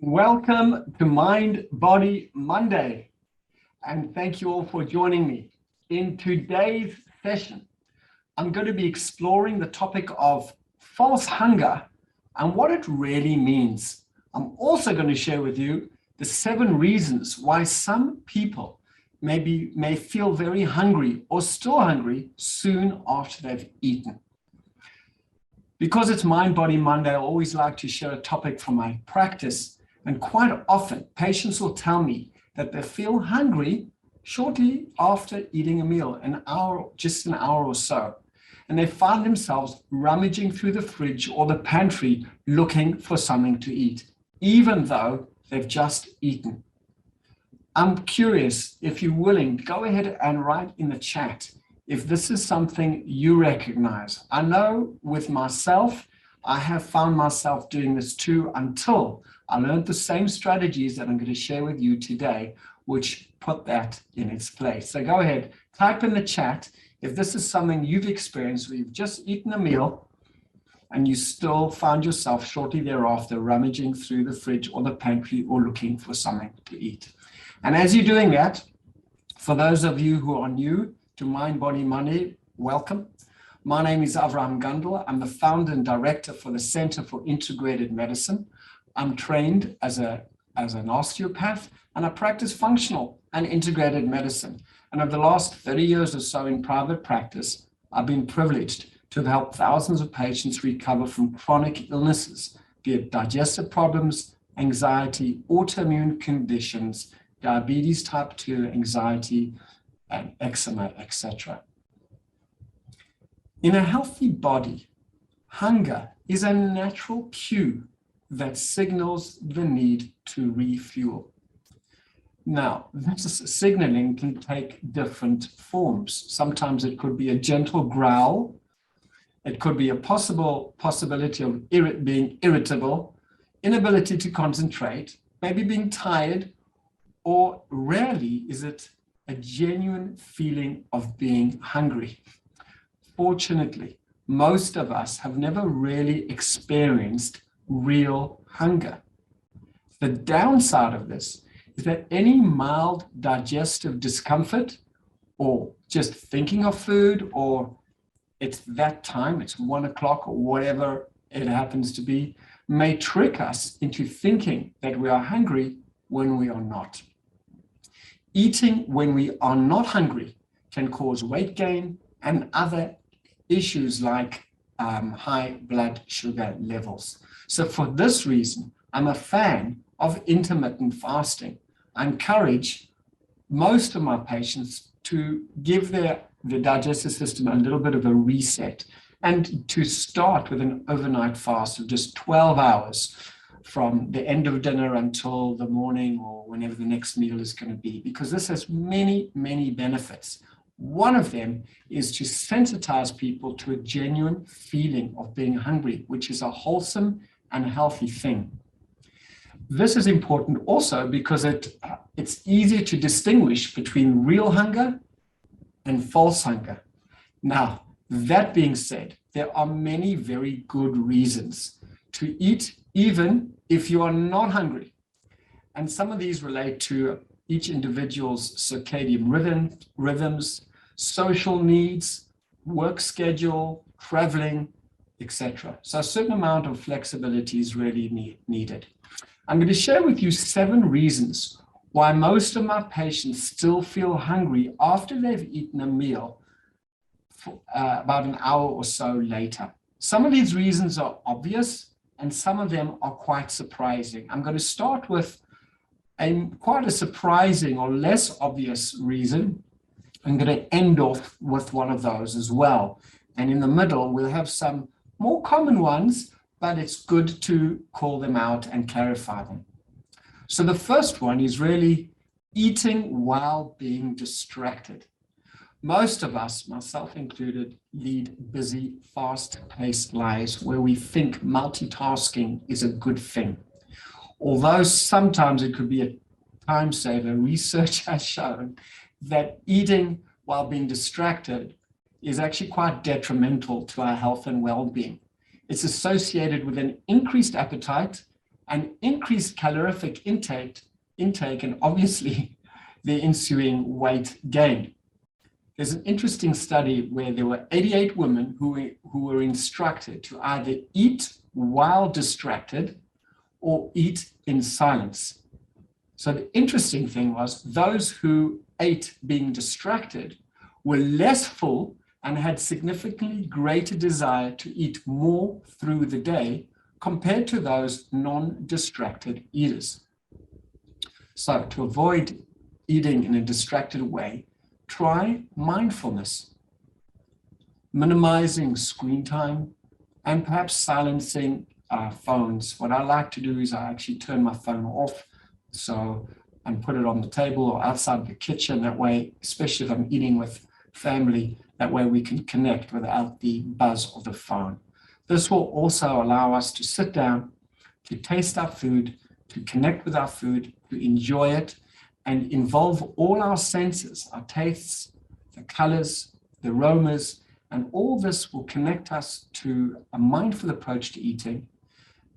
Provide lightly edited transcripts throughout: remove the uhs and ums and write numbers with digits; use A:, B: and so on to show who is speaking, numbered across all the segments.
A: Welcome to Mind Body Monday, and thank you all for joining me. In today's session, I'm going to be exploring the topic of false hunger and what it really means. I'm also going to share with you the 7 reasons why some people may feel very hungry or still hungry soon after they've eaten. Because it's Mind Body Monday, I always like to share a topic from my practice. And quite often, patients will tell me that they feel hungry shortly after eating a meal, just an hour or so. And they find themselves rummaging through the fridge or the pantry looking for something to eat, even though they've just eaten. I'm curious, if you're willing, go ahead and write in the chat if this is something you recognize. I know with myself, I have found myself doing this too until I learned the same strategies that I'm going to share with you today, which put that in its place. So go ahead, type in the chat if this is something you've experienced where you've just eaten a meal and you still found yourself shortly thereafter rummaging through the fridge or the pantry or looking for something to eat. And as you're doing that, for those of you who are new to Mind Body Monday, welcome. My name is Avraham Gundle. I'm the founder and director for the Center for Integrated Medicine. I'm trained as an osteopath, and I practice functional and integrated medicine. And over the last 30 years or so in private practice, I've been privileged to have helped thousands of patients recover from chronic illnesses, be it digestive problems, anxiety, autoimmune conditions, diabetes type 2, anxiety, and eczema, etc. In a healthy body, hunger is a natural cue that signals the need to refuel. Now, this signaling can take different forms. Sometimes it could be a gentle growl. It could be a possibility of being irritable, inability to concentrate, maybe being tired, or rarely is it a genuine feeling of being hungry. Fortunately, most of us have never really experienced real hunger. The downside of this is that any mild digestive discomfort or just thinking of food, or it's that time, it's 1 o'clock or whatever it happens to be, may trick us into thinking that we are hungry when we are not. Eating when we are not hungry can cause weight gain and other issues like high blood sugar levels. So for this reason, I'm a fan of intermittent fasting. I encourage most of my patients to give the digestive system a little bit of a reset and to start with an overnight fast of just 12 hours from the end of dinner until the morning or whenever the next meal is going to be, because this has many, many benefits. One of them is to sensitize people to a genuine feeling of being hungry, which is a wholesome and healthy thing. This is important also because it's easier to distinguish between real hunger and false hunger. Now, that being said, there are many very good reasons to eat even if you are not hungry. And some of these relate to each individual's circadian rhythms, social needs, work schedule, traveling, etc. So a certain amount of flexibility is really needed. I'm going to share with you 7 reasons why most of my patients still feel hungry after they've eaten a meal about an hour or so later. Some of these reasons are obvious and some of them are quite surprising. I'm going to start with quite a surprising or less obvious reason. I'm going to end off with one of those as well. And in the middle, we'll have some more common ones, but it's good to call them out and clarify them. So the first one is really eating while being distracted. Most of us, myself included, lead busy, fast-paced lives where we think multitasking is a good thing. Although sometimes it could be a time saver, research has shown that eating while being distracted is actually quite detrimental to our health and well-being. It's associated with an increased appetite and increased calorific intake and obviously the ensuing weight gain. There's an interesting study where there were 88 women who were instructed to either eat while distracted or eat in silence. So the interesting thing was those who ate being distracted were less full and had significantly greater desire to eat more through the day compared to those non-distracted eaters. So to avoid eating in a distracted way, try mindfulness, minimizing screen time, and perhaps silencing phones. What I like to do is I actually turn my phone off and put it on the table or outside the kitchen. That way, especially if I'm eating with family, that way we can connect without the buzz of the phone. This will also allow us to sit down, to taste our food, to connect with our food, to enjoy it, and involve all our senses, our tastes, the colors, the aromas, and all this will connect us to a mindful approach to eating.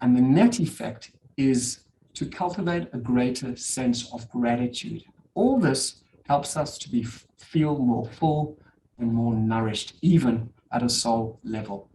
A: And the net effect is to cultivate a greater sense of gratitude. All this helps us to feel more full and more nourished, even at a soul level.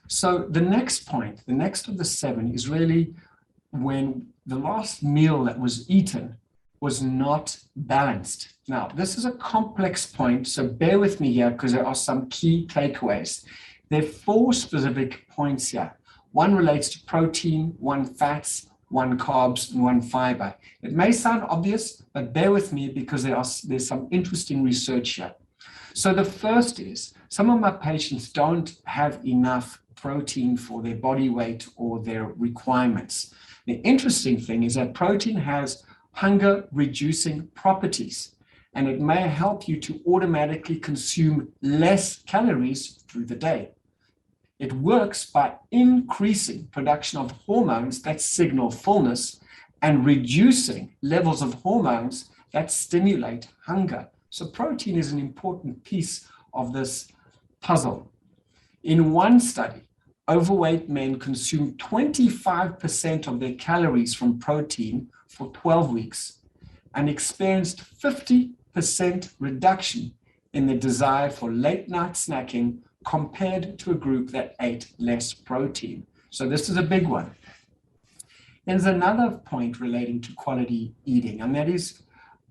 A: So the next point, the next of the 7, is really when the last meal that was eaten was not balanced. Now, this is a complex point, so bear with me here because there are some key takeaways. There are 4 specific points here. 1 relates to protein, 1 fats, 1 carbs, and 1 fiber. It may sound obvious, but bear with me because there's some interesting research here. So the first is, some of my patients don't have enough protein for their body weight or their requirements. The interesting thing is that protein has hunger reducing properties, and it may help you to automatically consume less calories through the day. It works by increasing production of hormones that signal fullness and reducing levels of hormones that stimulate hunger. So protein is an important piece of this puzzle. In one study, overweight men consumed 25% of their calories from protein for 12 weeks and experienced 50% reduction in the desire for late night snacking compared to a group that ate less protein. So this is a big one. There's another point relating to quality eating, and that is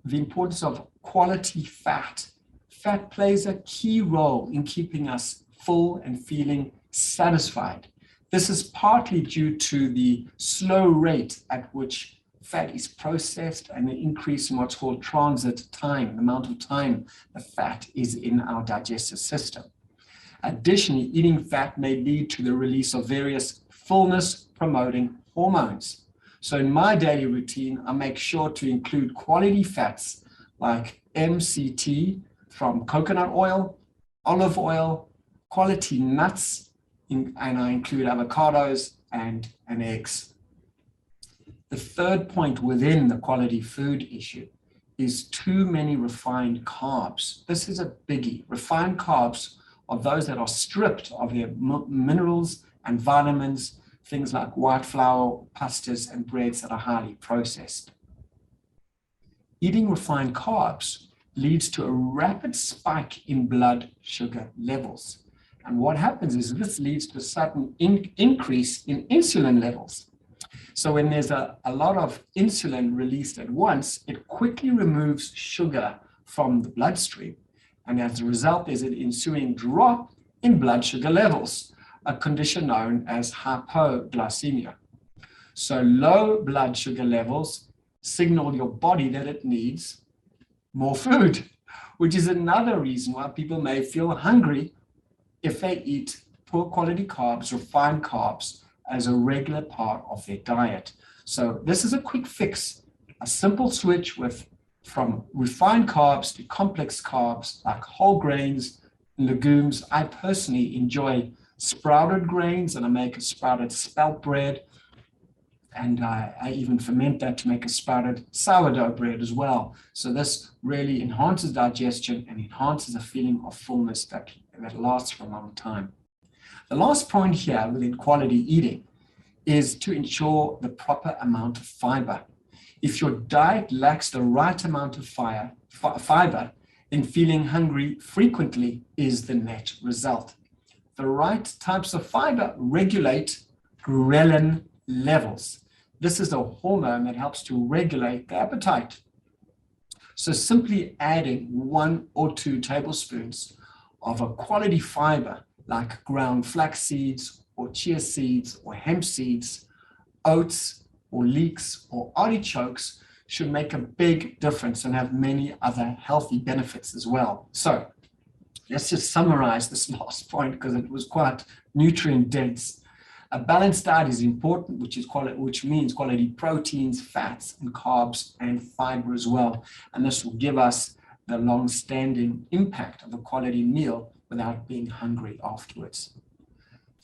A: the importance of quality fat. Fat plays a key role in keeping us full and feeling satisfied. This is partly due to the slow rate at which fat is processed and the increase in what's called transit time, the amount of time the fat is in our digestive system. Additionally, eating fat may lead to the release of various fullness-promoting hormones. So in my daily routine, I make sure to include quality fats like MCT from coconut oil, olive oil, quality nuts, and I include avocados and eggs. The third point within the quality food issue is too many refined carbs. This is a biggie. Refined carbs are those that are stripped of their minerals and vitamins, things like white flour, pastas, and breads that are highly processed. Eating refined carbs leads to a rapid spike in blood sugar levels. And what happens is this leads to a sudden increase in insulin levels. So when there's a lot of insulin released at once, it quickly removes sugar from the bloodstream. And as a result, there's an ensuing drop in blood sugar levels, a condition known as hypoglycemia. So low blood sugar levels signal your body that it needs more food, which is another reason why people may feel hungry if they eat poor quality carbs, refined carbs, as a regular part of their diet. So this is a quick fix, a simple switch from refined carbs to complex carbs like whole grains, legumes. I personally enjoy sprouted grains, and I make a sprouted spelt bread. And I even ferment that to make a sprouted sourdough bread as well. So this really enhances digestion and enhances a feeling of fullness that lasts for a long time. The last point here within quality eating is to ensure the proper amount of fiber. If your diet lacks the right amount of fiber, then feeling hungry frequently is the net result. The right types of fiber regulate ghrelin levels. This is a hormone that helps to regulate the appetite. So simply adding 1 or 2 tablespoons of a quality fiber like ground flax seeds or chia seeds or hemp seeds, oats or leeks or artichokes should make a big difference and have many other healthy benefits as well. So let's just summarize this last point because it was quite nutrient dense. A balanced diet is important, which means quality proteins, fats, and carbs, and fiber as well. And this will give us the long-standing impact of a quality meal without being hungry afterwards.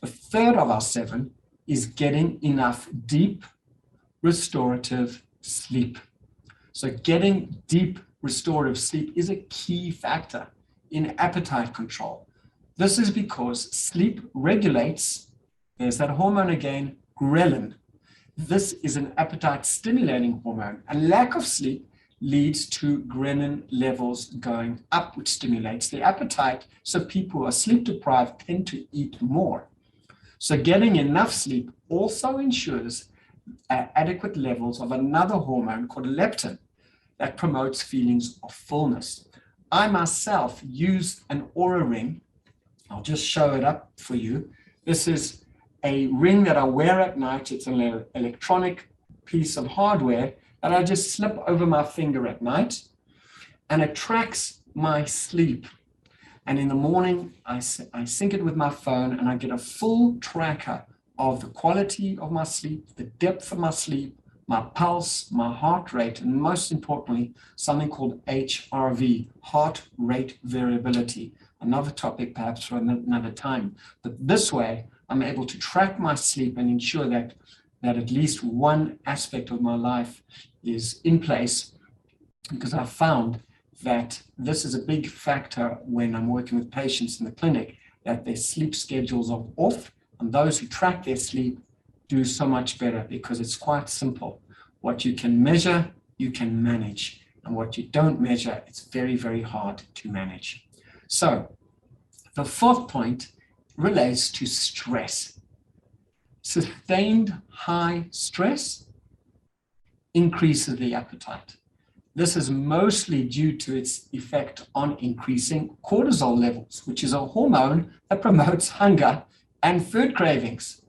A: The third of our 7 is getting enough deep, restorative sleep. So getting deep, restorative sleep is a key factor in appetite control. This is because sleep regulates, there's that hormone again, ghrelin. This is an appetite stimulating hormone. A lack of sleep leads to ghrelin levels going up, which stimulates the appetite. So people who are sleep deprived tend to eat more. So getting enough sleep also ensures adequate levels of another hormone called leptin that promotes feelings of fullness. I myself use an Oura ring. I'll just show it up for you. This is a ring that I wear at night. It's an electronic piece of hardware that I just slip over my finger at night, and it tracks my sleep. And in the morning, I sync it with my phone, and I get a full tracker of the quality of my sleep, the depth of my sleep, my pulse, my heart rate, and most importantly, something called HRV, heart rate variability. Another topic perhaps for another time. But this way, I'm able to track my sleep and ensure that at least one aspect of my life is in place, because I've found that this is a big factor when I'm working with patients in the clinic, that their sleep schedules are off, and those who track their sleep do so much better because it's quite simple. What you can measure, you can manage, and what you don't measure, it's very, very hard to manage. So the 4th point relates to stress. Sustained high stress increases the appetite. This is mostly due to its effect on increasing cortisol levels, which is a hormone that promotes hunger and food cravings.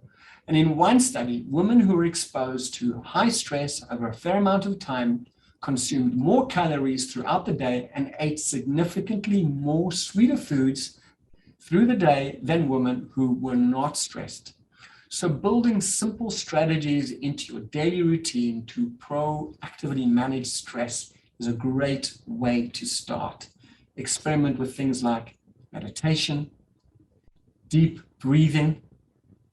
A: And in one study, women who were exposed to high stress over a fair amount of time consumed more calories throughout the day and ate significantly more sweeter foods through the day than women who were not stressed. So building simple strategies into your daily routine to proactively manage stress is a great way to start. Experiment with things like meditation, deep breathing,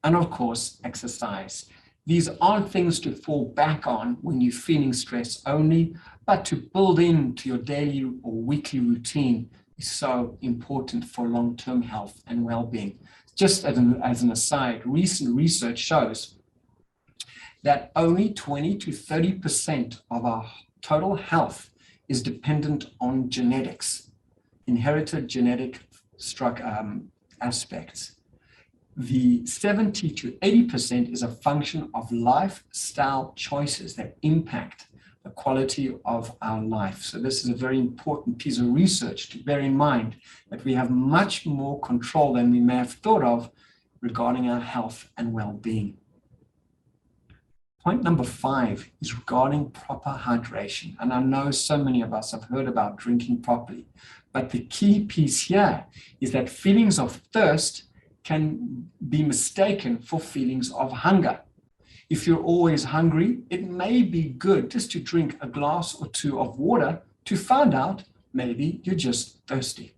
A: and of course, exercise. These aren't things to fall back on when you're feeling stress only, but to build into your daily or weekly routine is so important for long-term health and well-being. Just as an aside, recent research shows that only 20 to 30% of our total health is dependent on genetics, inherited genetic aspects. The 70 to 80% is a function of lifestyle choices that impact the quality of our life. So this is a very important piece of research to bear in mind, that we have much more control than we may have thought of regarding our health and well-being. Point number 5 is regarding proper hydration. And I know so many of us have heard about drinking properly, but the key piece here is that feelings of thirst can be mistaken for feelings of hunger. If you're always hungry, it may be good just to drink a glass or 2 of water to find out maybe you're just thirsty.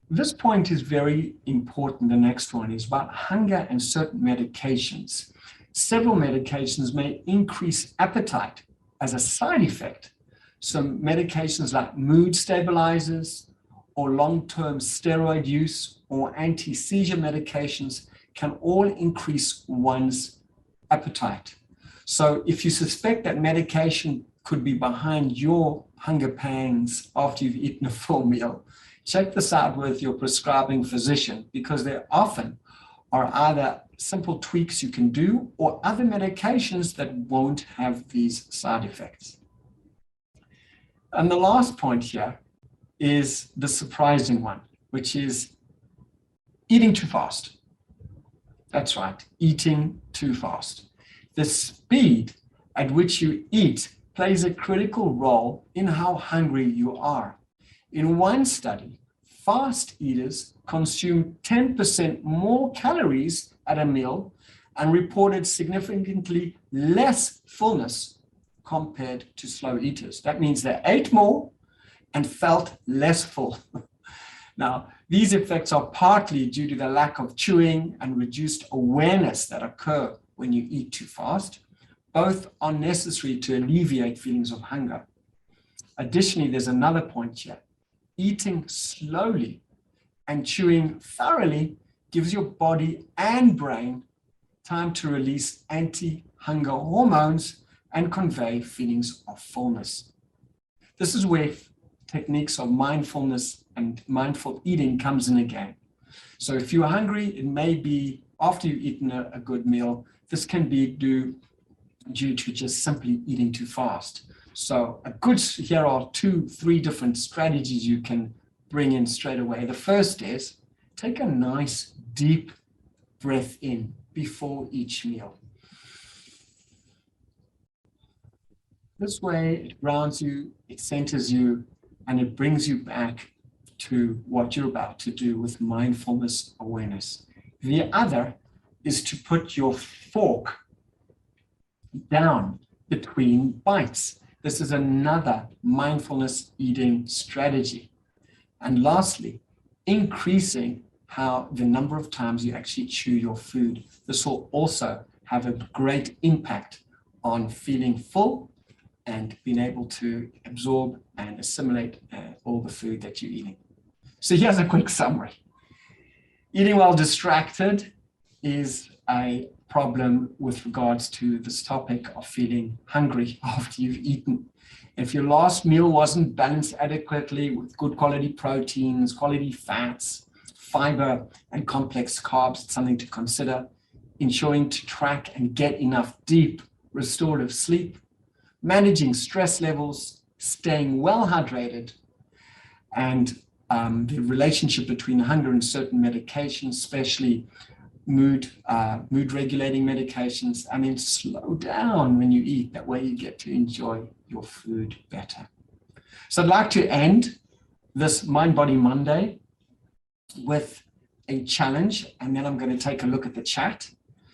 A: This point is very important. The next one is about hunger and certain medications. Several medications may increase appetite as a side effect. So medications like mood stabilizers or long-term steroid use or anti-seizure medications can all increase one's appetite. So if you suspect that medication could be behind your hunger pangs after you've eaten a full meal, check this out with your prescribing physician, because there often are either simple tweaks you can do or other medications that won't have these side effects. And the last point here is the surprising one, which is eating too fast. That's right, eating too fast. The speed at which you eat plays a critical role in how hungry you are. In one study, fast eaters consumed 10% more calories at a meal and reported significantly less fullness compared to slow eaters. That means they ate more and felt less full. Now, these effects are partly due to the lack of chewing and reduced awareness that occur when you eat too fast. Both are necessary to alleviate feelings of hunger. Additionally, there's another point here. Eating slowly and chewing thoroughly gives your body and brain time to release anti-hunger hormones and convey feelings of fullness. This is where techniques of mindfulness and mindful eating comes in again. So if you're hungry, it may be after you've eaten a good meal. This can be due to just simply eating too fast. So here are 2-3 different strategies you can bring in straight away. The first is take a nice deep breath in before each meal. This way it grounds you, it centers you, and it brings you back to what you're about to do with mindfulness awareness. The other is to put your fork down between bites. This is another mindfulness eating strategy. And lastly, increasing the number of times you actually chew your food. This will also have a great impact on feeling full and being able to absorb and assimilate all the food that you're eating. So here's a quick summary. Eating while distracted is a problem with regards to this topic of feeling hungry after you've eaten. If your last meal wasn't balanced adequately with good quality proteins, quality fats, fiber, and complex carbs, it's something to consider. Ensuring to track and get enough deep restorative sleep, managing stress levels, staying well hydrated, and the relationship between hunger and certain medications, especially mood regulating medications, and then slow down when you eat. That way you get to enjoy your food better. So I'd like to end this Mind Body Monday with a challenge, and then I'm going to take a look at the chat.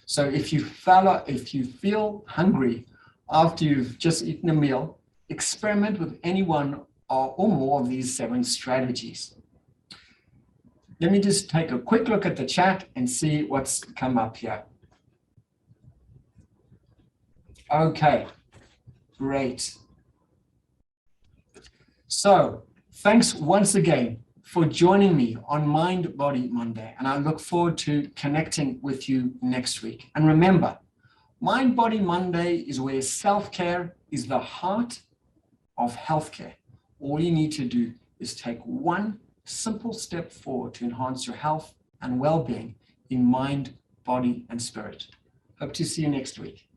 A: So if you feel hungry after you've just eaten a meal, experiment with any one or more of these 7 strategies. Let me just take a quick look at the chat and see what's come up here. Okay, great. So thanks once again for joining me on Mind Body Monday, and I look forward to connecting with you next week. And remember, Mind Body Monday is where self-care is the heart of healthcare. All you need to do is take one simple step forward to enhance your health and well-being in mind, body, and spirit. Hope to see you next week.